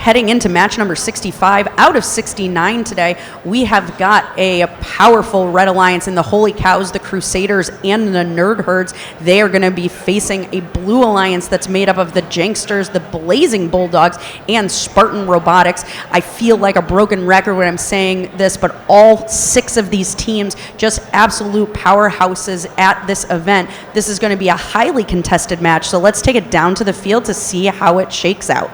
heading into match number 65 out of 69 today, we have got a powerful Red Alliance in the Holy Cows, the Crusaders, and the Nerd Herds. They are going to be facing a Blue Alliance that's made up of the Janksters, the Blazing Bulldogs, and Spartan Robotics. I feel like a broken record when I'm saying this, but all 6 of these teams just absolute powerhouses at this event. This is going to be a highly contested match, so let's take it down to the field to see how it shakes out.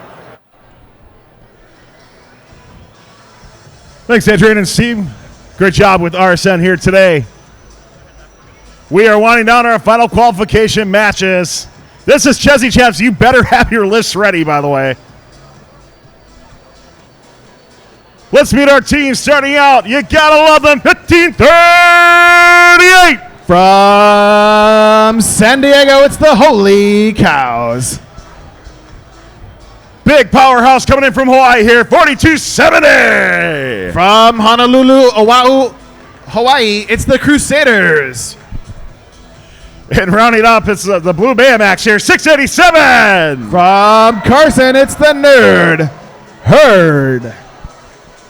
Thanks, Adrian and Steve. Great job with RSN here today. We are winding down our final qualification matches. This is Chezy Champs. You better have your lists ready, by the way. Let's meet our team starting out. You gotta love them. 1538. From San Diego, it's the Holy Cows. Big powerhouse coming in from Hawaii here, 4270. From Honolulu, Oahu, Hawaii, it's the Crusaders. And rounding up, it's the Blue Baymax here, 687. From Carson, it's the Nerd Herd.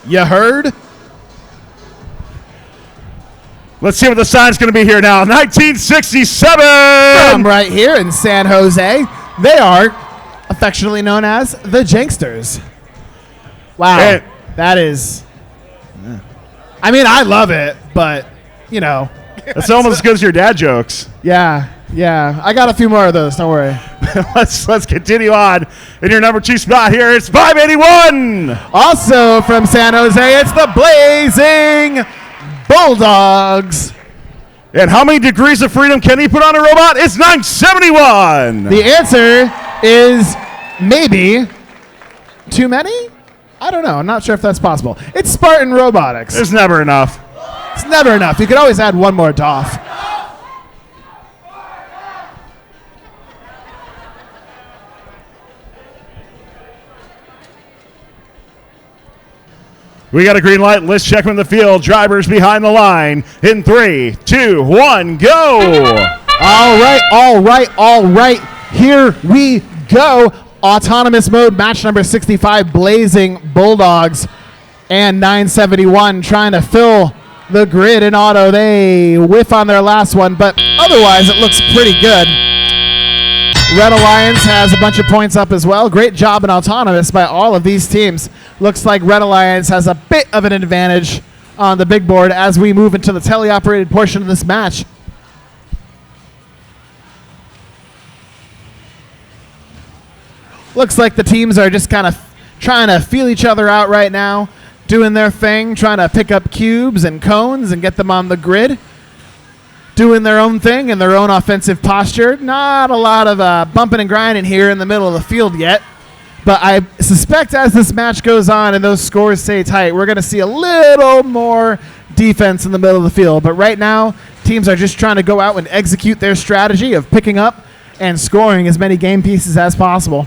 You heard? Let's see what the sign's going to be here now. 1967. From right here in San Jose, they are affectionately known as the Janksters. Wow. And that is... I mean, I love it, but, you know. That's almost as good as your dad jokes. Yeah. I got a few more of those. Don't worry. Let's continue on. In your number 2 spot here, it's 581. Also from San Jose, it's the Blazing Bulldogs. And how many degrees of freedom can he put on a robot? It's 971. The answer is maybe too many? I don't know. I'm not sure if that's possible. It's Spartan Robotics. There's never enough. It's never enough. You could always add one more DOF. We got a green light. Let's check from the field. Drivers behind the line. In 3, 2, 1, go. All right. Here we go. Autonomous mode, match number 65, Blazing Bulldogs and 971 trying to fill the grid in auto. They whiff on their last one, but otherwise it looks pretty good. Red Alliance has a bunch of points up as well. Great job in autonomous by all of these teams. Looks like Red Alliance has a bit of an advantage on the big board as we move into the teleoperated portion of this match. Looks like the teams are just kind of trying to feel each other out right now, doing their thing, trying to pick up cubes and cones and get them on the grid, doing their own thing in their own offensive posture. Not a lot of bumping and grinding here in the middle of the field yet, but I suspect as this match goes on and those scores stay tight, we're going to see a little more defense in the middle of the field. But right now, teams are just trying to go out and execute their strategy of picking up and scoring as many game pieces as possible.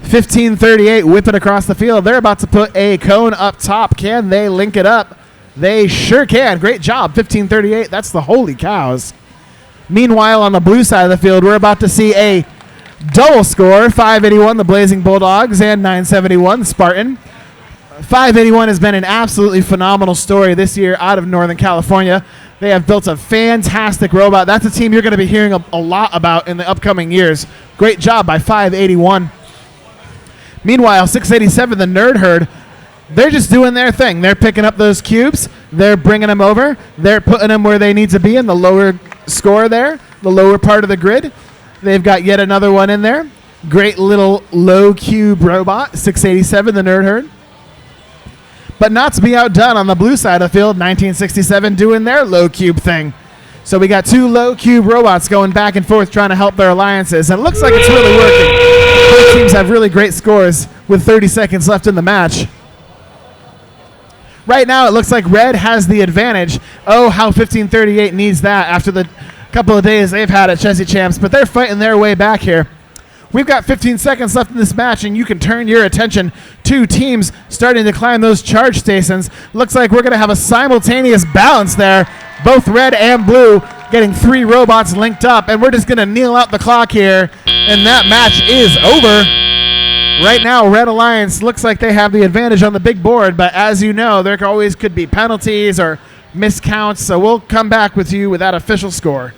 1538 whipping across the field. They're about to put a cone up top. Can they link it up? They sure can. Great job. 1538. That's the Holy Cows. Meanwhile, on the blue side of the field, we're about to see a double score. 581, the Blazing Bulldogs, and 971, the Spartan. 581 has been an absolutely phenomenal story this year out of Northern California. They have built a fantastic robot. That's a team you're going to be hearing a lot about in the upcoming years. Great job by 581. Meanwhile, 687, the Nerd Herd, they're just doing their thing. They're picking up those cubes. They're bringing them over. They're putting them where they need to be in the lower score there, the lower part of the grid. They've got yet another one in there. Great little low cube robot, 687, the Nerd Herd. But not to be outdone on the blue side of the field, 1967 doing their low cube thing. So we got 2 low cube robots going back and forth trying to help their alliances. And it looks like it's really working. Both teams have really great scores with 30 seconds left in the match. Right now, it looks like Red has the advantage. Oh, how 1538 needs that after the couple of days they've had at Chezy Champs. But they're fighting their way back here. We've got 15 seconds left in this match, and you can turn your attention to teams starting to climb those charge stations. Looks like we're going to have a simultaneous balance there. Both red and blue getting 3 robots linked up, and we're just going to kneel out the clock here, and that match is over. Right now, Red Alliance looks like they have the advantage on the big board, but as you know, there always could be penalties or miscounts, so we'll come back with you with that official score.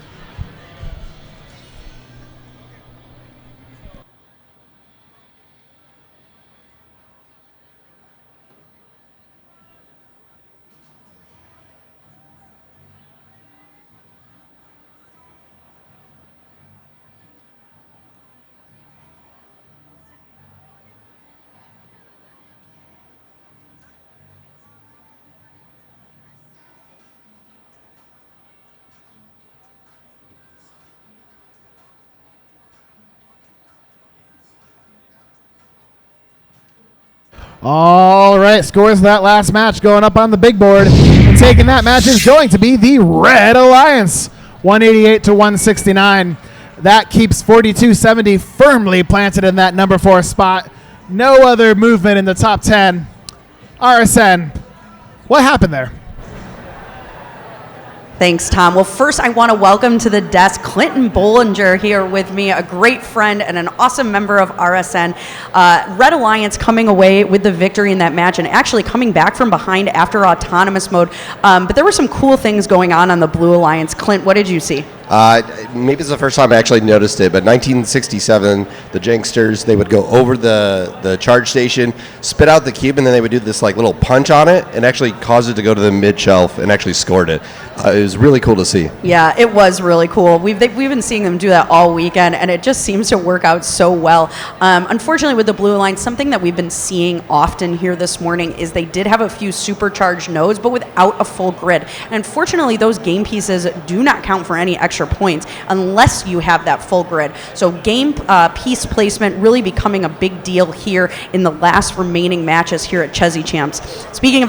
All right, scores of that last match going up on the big board. And taking that match is going to be the Red Alliance, 188 to 169. That keeps 4270 firmly planted in that number 4 spot. No other movement in the top 10. RSN, what happened there? Thanks, Tom. Well, first, I want to welcome to the desk Clinton Bollinger here with me, a great friend and an awesome member of RSN. Red Alliance coming away with the victory in that match and actually coming back from behind after autonomous mode. But there were some cool things going on the Blue Alliance. Clint, what did you see? Maybe it's the first time I actually noticed it, but 1967, the Janksters, they would go over the charge station, spit out the cube, and then they would do this like little punch on it and actually cause it to go to the mid shelf and actually scored it. It was really cool to see. Yeah, it was really cool. We've been seeing them do that all weekend, and it just seems to work out so well. Unfortunately, with the Blue Alliance, something that we've been seeing often here this morning is they did have a few supercharged nodes, but without a full grid. And unfortunately, those game pieces do not count for any extra points unless you have that full grid. So game piece placement really becoming a big deal here in the last remaining matches here at Chezy Champs. Speaking of